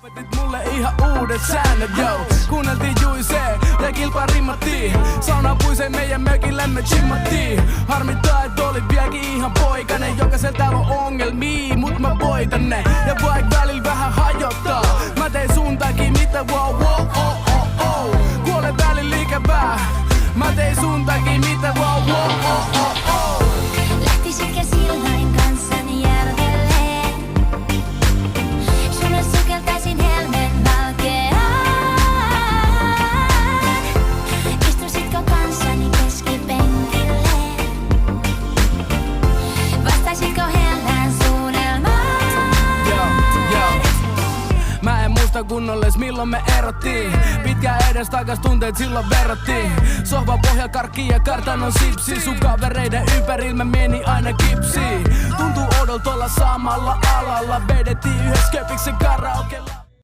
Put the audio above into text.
Opetit mulle ihan uudet säännöt, yo. Kuunneltiin Juisee ja kilpaa rimmattiin. Sauna puisee meidän mökillämme chimmattiin. Harmittaa, et olit vieläkin ihan poikanen. Jokaisella täällä on ongelmia, mut mä voitan ne. Ja vaik välillä vähän hajottaa, mä teen sun takia mitä wow wow oh oh oh. Kuole välillä ikävää, mä tein sun takia mitä wow wow oh oh oh. Lähtisitkö silloin kanssani järvelle? Sulle sukeltaisin helmen valkeaan. Istusitko kanssani keskipenkille? Vastaisitko hellään suunnelmaan? Mä en muista kunnolles milloin me erottiin. Pitkään edes takas tunteet silloin verrattiin. Sohva pohja karkki ja kartanon sipsi. Sun kavereiden ympärillä mä meni aina kipsiin. Tuntuu odolta olla samalla alalla. Vedettiin yhdessä köpiksen karaokella.